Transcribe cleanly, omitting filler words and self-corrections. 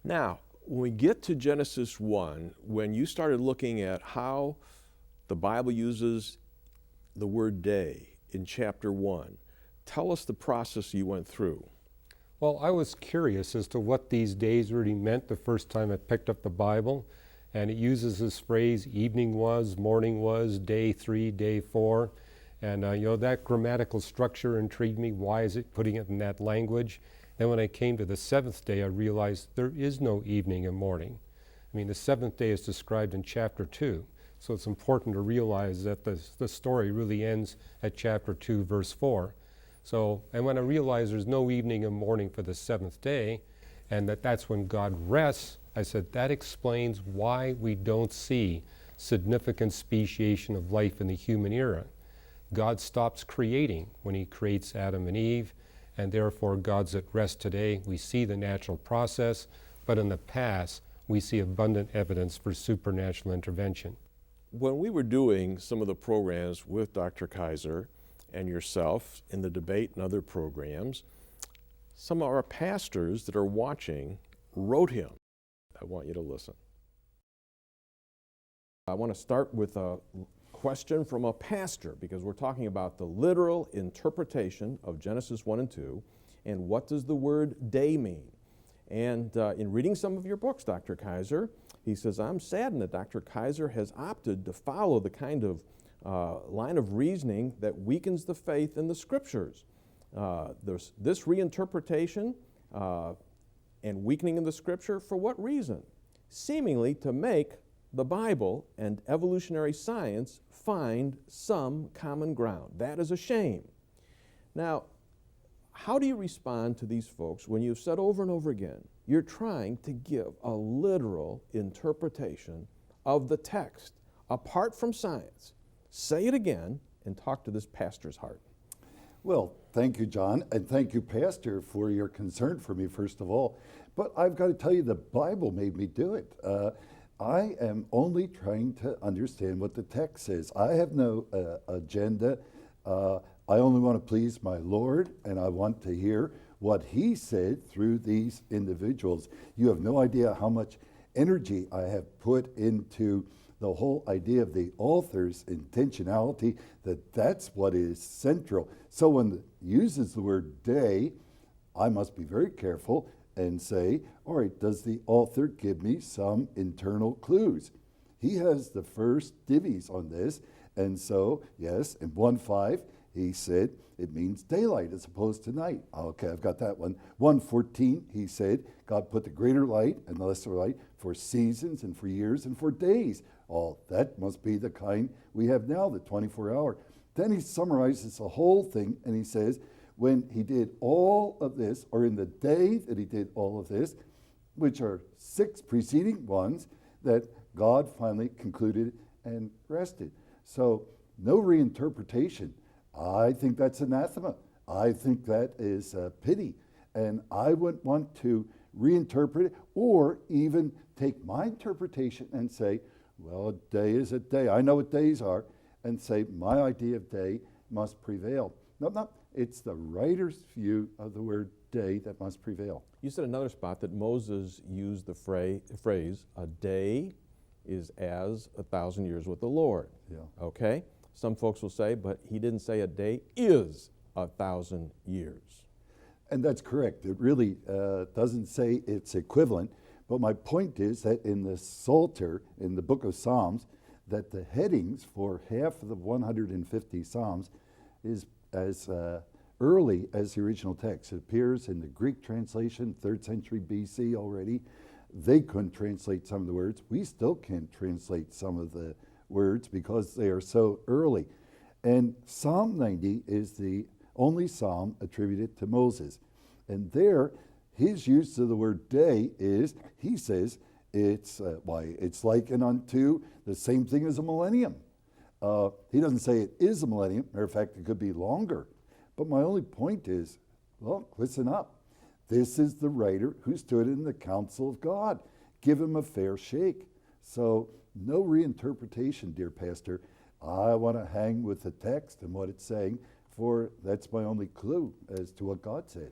Now, when we get to Genesis 1, when you started looking at how the Bible uses the word day in chapter 1, tell us the process you went through. Well, I was curious as to what these days really meant the first time I picked up the Bible, and it uses this phrase, evening was, morning was, day 3, day 4, and that grammatical structure intrigued me. Why is it putting it in that language? Then when I came to the seventh day, I realized there is no evening and morning. I mean, the seventh day is described in chapter 2, so it's important to realize that the story really ends at chapter 2, verse 4. So, and when I realized there's no evening and morning for the seventh day, and that's when God rests, I said that explains why we don't see significant speciation of life in the human era. God stops creating when he creates Adam and Eve, and therefore God's at rest today. We see the natural process, but in the past, we see abundant evidence for supernatural intervention. When we were doing some of the programs with Dr. Kaiser and yourself in the debate and other programs, some of our pastors that are watching wrote him. I want you to listen. I want to start with a question from a pastor, because we're talking about the literal interpretation of Genesis 1 and 2, and what does the word day mean? And in reading some of your books, Dr. Kaiser, he says, I'm saddened that Dr. Kaiser has opted to follow the kind of line of reasoning that weakens the faith in the Scriptures. There's this reinterpretation and weakening in the Scripture, for what reason? Seemingly to make the Bible and evolutionary science find some common ground. That is a shame. Now, how do you respond to these folks when you've said over and over again, you're trying to give a literal interpretation of the text apart from science? Say it again and talk to this pastor's heart. Well, thank you, John, and thank you, Pastor, for your concern for me, first of all. But I've got to tell you, the Bible made me do it. I am only trying to understand what the text says. I have no agenda. I only want to please my Lord, and I want to hear what he said through these individuals. You have no idea how much energy I have put into the whole idea of the author's intentionality, that's what is central. So when it uses the word day, I must be very careful and say, all right, does the author give me some internal clues? He has the first divvies on this, and so, yes, in 1:5, he said it means daylight as opposed to night. Okay, I've got that one. 1:14, he said, God put the greater light and the lesser light for seasons and for years and for days. Oh, that must be the kind we have now, the 24-hour. Then he summarizes the whole thing, and he says, when he did all of this, or in the day that he did all of this, which are 6 preceding ones, that God finally concluded and rested. So no reinterpretation. I think that's anathema. I think that is pity. And I wouldn't want to reinterpret it or even take my interpretation and say, well, a day is a day. I know what days are, and say my idea of day must prevail. No, it's the writer's view of the word day that must prevail. You said another spot that Moses used the phrase, a day is as 1,000 years with the Lord. Yeah. Okay? Some folks will say, but he didn't say a day is 1,000 years. And that's correct. It really doesn't say it's equivalent. But my point is that in the Psalter, in the book of Psalms, that the headings for half of the 150 Psalms is as early as the original text. It appears in the Greek translation, 3rd century BC already. They couldn't translate some of the words. We still can't translate some of the words because they are so early. And Psalm 90 is the only psalm attributed to Moses. And there, his use of the word day is, he says, it's likened unto the same thing as a millennium. He doesn't say it is a millennium. Matter of fact, it could be longer. But my only point is, look, listen up. This is the writer who stood in the counsel of God. Give him a fair shake. So no reinterpretation, dear pastor. I want to hang with the text and what it's saying, for that's my only clue as to what God said.